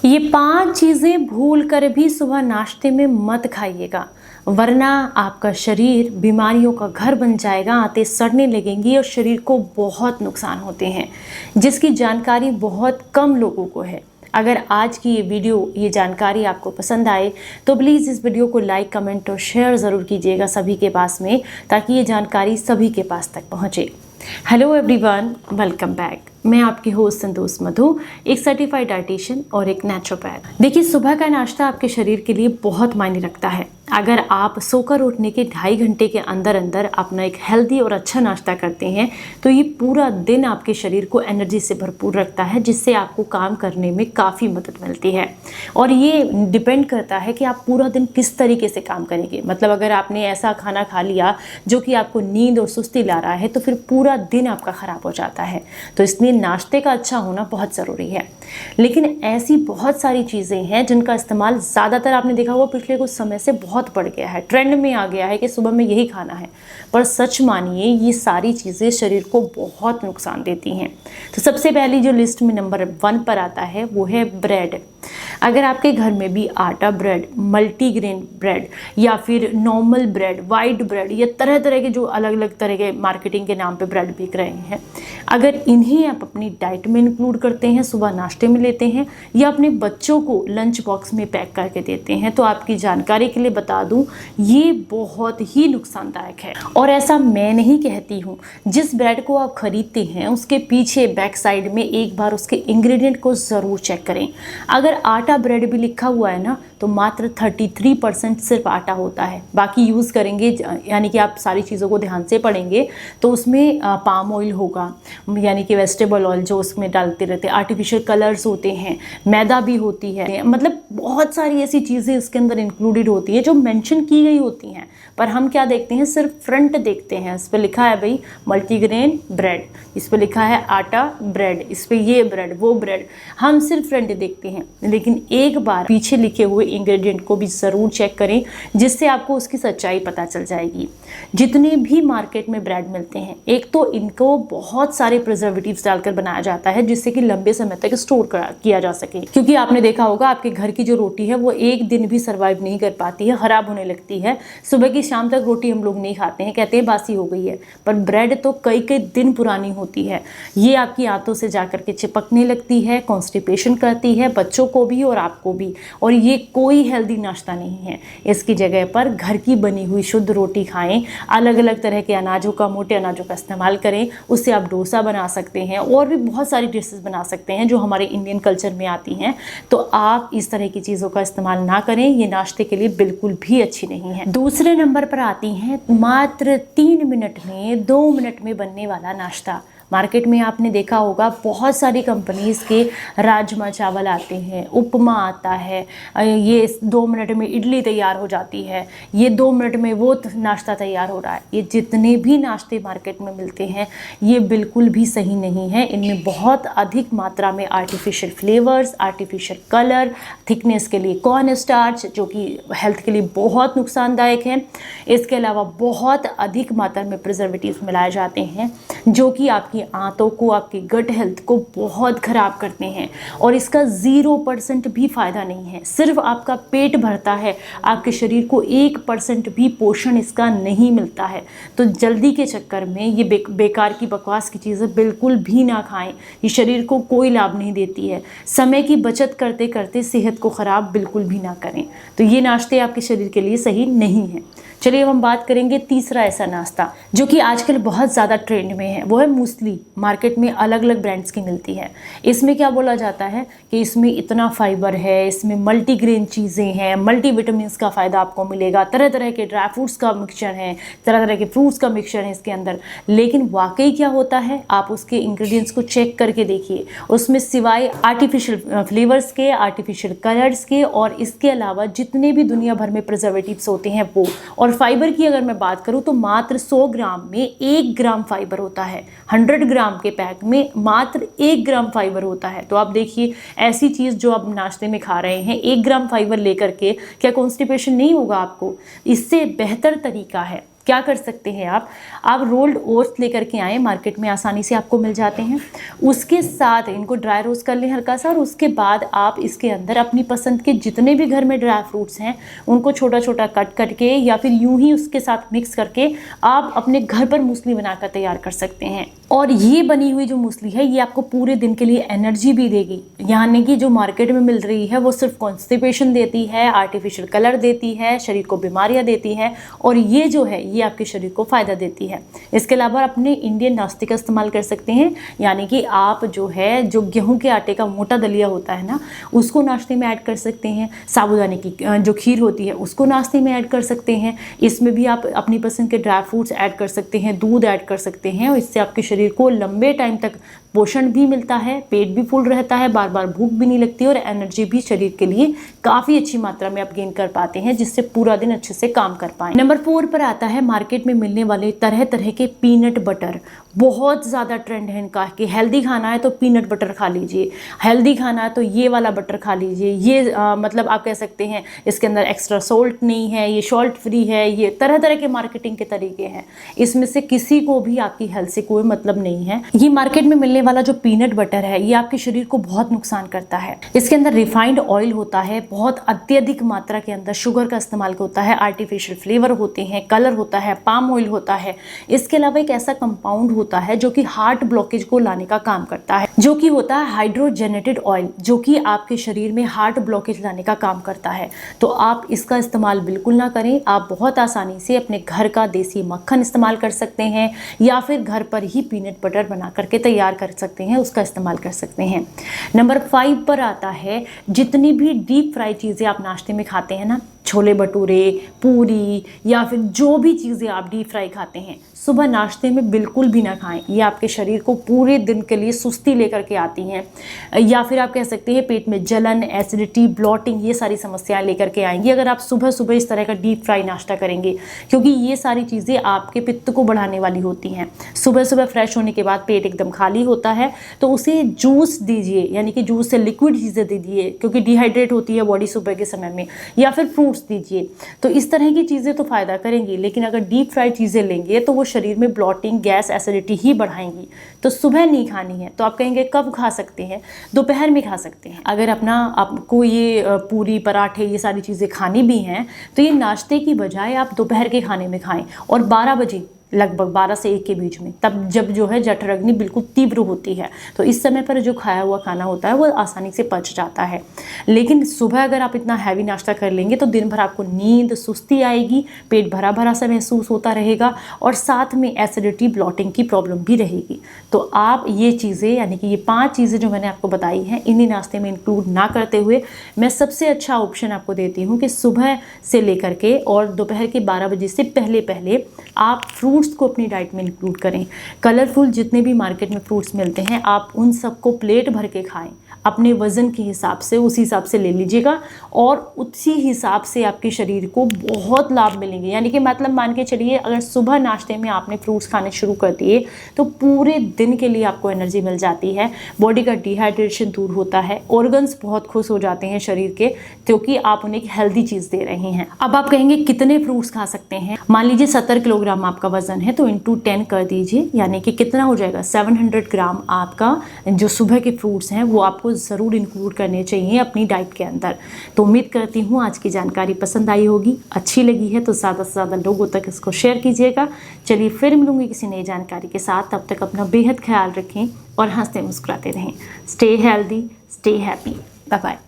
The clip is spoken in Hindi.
ये 5 चीज़ें भूल कर भी सुबह नाश्ते में मत खाइएगा, वरना आपका शरीर बीमारियों का घर बन जाएगा, आंतें सड़ने लगेंगी और शरीर को बहुत नुकसान होते हैं, जिसकी जानकारी बहुत कम लोगों को है। अगर आज की ये जानकारी आपको पसंद आए तो प्लीज़ इस वीडियो को लाइक, कमेंट और शेयर ज़रूर कीजिएगा सभी के पास में, ताकि ये जानकारी सभी के पास तक पहुँचे। Hello everyone, welcome back. मैं आपकी होस्ट संतोष मधु, एक सर्टिफाइड डाइटिशियन और एक नेचुरोपैथ। देखिए, सुबह का नाश्ता आपके शरीर के लिए बहुत मायने रखता है। अगर आप सोकर उठने के 2.5 घंटे के अंदर अंदर अपना एक हेल्दी और अच्छा नाश्ता करते हैं तो ये पूरा दिन आपके शरीर को एनर्जी से भरपूर रखता है, जिससे आपको काम करने में काफ़ी मदद मिलती है। और ये डिपेंड करता है कि आप पूरा दिन किस तरीके से काम करेंगे। मतलब अगर आपने ऐसा खाना खा लिया जो कि आपको नींद और सुस्ती ला रहा है तो फिर पूरा दिन आपका ख़राब हो जाता है। तो इसलिए नाश्ते का अच्छा होना बहुत ज़रूरी है। लेकिन ऐसी बहुत सारी चीज़ें हैं जिनका इस्तेमाल ज़्यादातर आपने देखा होगा पिछले कुछ समय से बहुत बढ़ गया है, ट्रेंड में आ गया है कि सुबह में यही खाना है। पर सच मानिए, ये सारी चीज़ें शरीर को बहुत नुकसान देती हैं। तो सबसे पहली जो लिस्ट में नंबर 1 पर आता है वो है ब्रेड। अगर आपके घर में भी आटा ब्रेड, मल्टीग्रेन ब्रेड या फिर नॉर्मल ब्रेड, वाइट ब्रेड, या तरह तरह के जो अलग अलग तरह के मार्केटिंग के नाम पे ब्रेड बिक रहे हैं, अगर इन्हें आप अपनी डाइट में इंक्लूड करते हैं, सुबह नाश्ते में लेते हैं या अपने बच्चों को लंच बॉक्स में पैक करके देते हैं, तो आपकी जानकारी के लिए बता दूं, ये बहुत ही नुकसानदायक है। और ऐसा मैं नहीं कहती हूँ। जिस ब्रेड को आप खरीदते हैं उसके पीछे बैक साइड में एक बार उसके इंग्रेडिएंट को ज़रूर चेक करें। अगर आटा ब्रेड भी लिखा हुआ है ना, तो मात्र 33% सिर्फ आटा होता है। बाकी यूज़ करेंगे, यानी कि आप सारी चीज़ों को ध्यान से पढ़ेंगे तो उसमें पाम ऑयल होगा, यानी कि वेजिटेबल ऑयल जो उसमें डालते रहते हैं, आर्टिफिशियल कलर्स होते हैं, मैदा भी होती है, मतलब बहुत सारी ऐसी चीज़ें इसके अंदर इंक्लूडेड होती है जो मेंशन की गई होती हैं। पर हम क्या देखते हैं, सिर्फ फ्रंट देखते हैं। इस पर लिखा है भाई मल्टीग्रेन ब्रेड, इस पर लिखा है आटा ब्रेड, इस पर ये ब्रेड वो ब्रेड, हम सिर्फ फ्रंट देखते हैं। लेकिन एक बार पीछे लिखे हुए इंग्रेडिएंट को भी ज़रूर चेक करें, जिससे आपको उसकी सच्चाई पता चल जाएगी। जितने भी मार्केट में ब्रेड मिलते हैं, एक तो इनको बहुत सारे प्रिजर्वेटिव्स डालकर बनाया जाता है जिससे कि लंबे समय तक स्टोर किया जा सके। क्योंकि आपने देखा होगा, आपके घर की जो रोटी है वो एक दिन भी सर्वाइव नहीं कर पाती है, ख़राब होने लगती है। सुबह की शाम तक रोटी हम लोग नहीं खाते हैं, कहते हैं बासी हो गई है। पर ब्रेड तो कई कई दिन पुरानी होती है। ये आपकी आंतों से जाकर के चिपकने लगती है, कॉन्स्टिपेशन करती है, बच्चों को भी और आपको भी। और ये कोई हेल्दी नाश्ता नहीं है। इसकी जगह पर घर की बनी हुई शुद्ध रोटी खाएं, अलग अलग तरह के अनाजों का, मोटे अनाजों का इस्तेमाल करें। उससे आप डोसा बना सकते हैं और भी बहुत सारी डिशेस बना सकते हैं जो हमारे इंडियन कल्चर में आती हैं। तो आप इस तरह की चीज़ों का इस्तेमाल ना करें, ये नाश्ते के लिए बिल्कुल भी अच्छी नहीं है। दूसरे नंबर पर आती हैं मात्र 3 मिनट में, 2 मिनट में बनने वाला नाश्ता। मार्केट में आपने देखा होगा बहुत सारी कंपनीज़ के राजमा चावल आते हैं, उपमा आता है, ये 2 मिनट में इडली तैयार हो जाती है, ये 2 मिनट में वो नाश्ता तैयार हो रहा है। ये जितने भी नाश्ते मार्केट में मिलते हैं ये बिल्कुल भी सही नहीं है। इनमें बहुत अधिक मात्रा में artificial flavours, artificial colour, thickness के लिए कॉर्न स्टार्च जो कि हेल्थ के लिए बहुत नुकसानदायक है। इसके अलावा बहुत अधिक मात्रा में प्रिजर्वेटिव्स मिलाए जाते हैं जो कि आपकी आंतों को, आपकी गट हेल्थ को बहुत ख़राब करते हैं। और इसका 0% भी फ़ायदा नहीं है। सिर्फ आपका पेट भरता है, आपके शरीर को 1% भी पोषण इसका नहीं मिलता है। तो जल्दी के चक्कर में ये बेकार की बकवास की चीज़ें बिल्कुल भी ना खाएं। ये शरीर को कोई लाभ नहीं देती है। समय की बचत करते करते सेहत को ख़राब बिल्कुल भी ना करें। तो ये नाश्ते आपके शरीर के लिए सही नहीं है। चलिए अब हम बात करेंगे तीसरा ऐसा नाश्ता जो कि आजकल बहुत ज़्यादा ट्रेंड में है, वो है मूसली। मार्केट में अलग अलग ब्रांड्स की मिलती है। इसमें क्या बोला जाता है कि इसमें इतना फाइबर है, इसमें मल्टीग्रेन चीज़ें हैं, मल्टीविटामिन्स का फ़ायदा आपको मिलेगा, तरह तरह के ड्राई फ्रूट्स का मिक्सचर है, तरह तरह के फ्रूट्स का मिक्सचर है इसके अंदर। लेकिन वाकई क्या होता है, आप उसके इंग्रेडिएंट्स को चेक करके देखिए। उसमें सिवाय आर्टिफिशियल फ्लेवर्स के, आर्टिफिशियल कलर्स के और इसके अलावा जितने भी दुनिया भर में प्रिजर्वेटिव्स होते हैं वो, और फाइबर की अगर मैं बात करूं तो मात्र 100 ग्राम में 1 ग्राम फाइबर होता है। 100 ग्राम के पैक में मात्र 1 ग्राम फाइबर होता है। तो आप देखिए, ऐसी चीज़ जो आप नाश्ते में खा रहे हैं, 1 ग्राम फाइबर लेकर के क्या कॉन्स्टिपेशन नहीं होगा आपको? इससे बेहतर तरीका है क्या कर सकते हैं आप रोल्ड ओट्स लेकर के आएँ, मार्केट में आसानी से आपको मिल जाते हैं। उसके साथ इनको ड्राई रोस्ट कर लें हल्का सा, और उसके बाद आप इसके अंदर अपनी पसंद के जितने भी घर में ड्राई फ्रूट्स हैं उनको छोटा छोटा कट करके या फिर यूं ही उसके साथ मिक्स करके आप अपने घर पर मूसली बनाकर तैयार कर सकते हैं। और ये बनी हुई जो मूसली है ये आपको पूरे दिन के लिए एनर्जी भी देगी, यानी कि जो मार्केट में मिल रही है वो सिर्फ कॉन्स्टिपेशन देती है, आर्टिफिशियल कलर देती है, शरीर को बीमारियां देती है, और ये जो है ये आपके शरीर को फ़ायदा देती है। इसके अलावा अपने इंडियन नाश्ते का इस्तेमाल कर सकते हैं, यानी कि आप जो गेहूं के आटे का मोटा दलिया होता है ना, उसको नाश्ते में ऐड कर सकते हैं। साबूदाने की जो खीर होती है उसको नाश्ते में ऐड कर सकते हैं। इसमें भी आप अपनी पसंद के ड्राई फ्रूट्स ऐड कर सकते हैं, दूध ऐड कर सकते हैं, और इससे आपके शरीर को लंबे टाइम तक पोषण भी मिलता है, पेट भी फुल रहता है, बार बार भूख भी नहीं लगती, और एनर्जी भी शरीर के लिए काफ़ी अच्छी मात्रा में आप गेन कर पाते हैं, जिससे पूरा दिन अच्छे से काम कर पाएं। नंबर 4 पर आता है मार्केट में मिलने वाले तरह तरह के पीनट बटर। बहुत ज़्यादा ट्रेंड है इनका कि हेल्दी खाना है तो पीनट बटर खा लीजिए, हेल्दी खाना है तो ये वाला बटर खा लीजिए, ये मतलब आप कह सकते हैं इसके अंदर एक्स्ट्रा सॉल्ट नहीं है, ये सॉल्ट फ्री है, ये तरह तरह के मार्केटिंग के तरीके हैं। इसमें से किसी को भी आपकी हेल्थ से कोई मतलब नहीं है। ये मार्केट में मिलने वाला जो पीनट बटर है ये आपके शरीर को बहुत नुकसान करता है। इसके अंदर रिफाइंड ऑयल होता है, बहुत अत्यधिक मात्रा के अंदर शुगर का इस्तेमाल होता है, आर्टिफिशियल फ्लेवर होते हैं, कलर होता है, पाम ऑयल होता है। इसके अलावा एक ऐसा कंपाउंड होता है जो कि हार्ट ब्लॉकेज को लाने का काम करता है, जो कि होता है हाइड्रोजनेटेड ऑयल, जो कि आपके शरीर में हार्ट ब्लॉकेज लाने का काम करता है। तो आप इसका इस्तेमाल बिल्कुल ना करें। आप बहुत आसानी से अपने घर का देसी मक्खन इस्तेमाल कर सकते हैं, या फिर घर पर ही पीनट बटर बना करके तैयार कर सकते हैं, उसका इस्तेमाल कर सकते हैं। नंबर 5 पर आता है जितनी भी डीप फ्राई चीज़ें आप नाश्ते में खाते हैं ना, छोले भटूरे, पूरी, या फिर जो भी चीज़ें आप डीप फ्राई खाते हैं, सुबह नाश्ते में बिल्कुल भी ना खाएं। ये आपके शरीर को पूरे दिन के लिए सुस्ती लेकर के आती हैं, या फिर आप कह सकते हैं पेट में जलन, एसिडिटी, ब्लॉटिंग, ये सारी समस्याएं लेकर के आएंगी अगर आप सुबह सुबह इस तरह का डीप फ्राई नाश्ता करेंगे, क्योंकि ये सारी चीज़ें आपके पित्त को बढ़ाने वाली होती हैं। सुबह सुबह फ्रेश होने के बाद पेट एकदम खाली होता है, तो उसे जूस दीजिए, यानी कि जूस से लिक्विड चीज़ें दीजिए, क्योंकि डिहाइड्रेट होती है बॉडी सुबह के समय में, या फिर फ्रूट्स दीजिए। तो इस तरह की चीज़ें तो फ़ायदा करेंगी, लेकिन अगर डीप फ्राइड चीज़ें लेंगे तो वो शरीर में ब्लॉटिंग, गैस, एसिडिटी ही बढ़ाएंगी। तो सुबह नहीं खानी है। तो आप कहेंगे कब खा सकते हैं? दोपहर में खा सकते हैं। अगर आपको ये पूरी, पराठे, ये सारी चीज़ें खानी भी हैं तो ये नाश्ते की बजाय आप दोपहर के खाने में खाएं, और 12 बजे, लगभग 12 से 1 के बीच में, तब जब जठराग्नि बिल्कुल तीव्र होती है, तो इस समय पर जो खाया हुआ खाना होता है वो आसानी से पच जाता है। लेकिन सुबह अगर आप इतना हैवी नाश्ता कर लेंगे तो दिन भर आपको नींद, सुस्ती आएगी, पेट भरा भरा सा महसूस होता रहेगा, और साथ में एसिडिटी, ब्लॉटिंग की प्रॉब्लम भी रहेगी। तो आप ये चीज़ें, यानी कि ये 5 चीज़ें जो मैंने आपको बताई हैं, इन्हीं नाश्ते में इंक्लूड ना करते हुए मैं सबसे अच्छा ऑप्शन आपको देती हूँ कि सुबह से लेकर के और दोपहर के 12 बजे से पहले पहले आप फ्रूट्स को अपनी डाइट में इंक्लूड करें। कलरफुल जितने भी मार्केट में फ्रूट्स मिलते हैं आप उन सबको प्लेट भर के खाएं, अपने वज़न के हिसाब से, उस हिसाब से ले लीजिएगा, और उसी हिसाब से आपके शरीर को बहुत लाभ मिलेंगे। यानी कि मतलब मान के चलिए, अगर सुबह नाश्ते में आपने फ्रूट्स खाने शुरू कर दिए तो पूरे दिन के लिए आपको एनर्जी मिल जाती है, बॉडी का डिहाइड्रेशन दूर होता है, ऑर्गन्स बहुत खुश हो जाते हैं शरीर के, क्योंकि आप उन्हें एक हेल्दी चीज़ दे रहे हैं। अब आप कहेंगे कितने फ्रूट्स खा सकते हैं? मान लीजिए 70 किलोग्राम आपका वजन है तो इंटू 10 कर दीजिए, यानी कि कितना हो जाएगा? 700 ग्राम आपका जो सुबह के फ्रूट्स हैं वो आपको ज़रूर इंक्लूड करने चाहिए अपनी डाइट के अंदर। तो उम्मीद करती हूँ आज की जानकारी पसंद आई होगी, अच्छी लगी है तो ज़्यादा से ज़्यादा लोगों तक इसको शेयर कीजिएगा। चलिए फिर मिलूंगी किसी नई जानकारी के साथ, तब तक अपना बेहद ख्याल रखें और हंसते मुस्कुराते रहें। Stay healthy, stay happy, bye bye.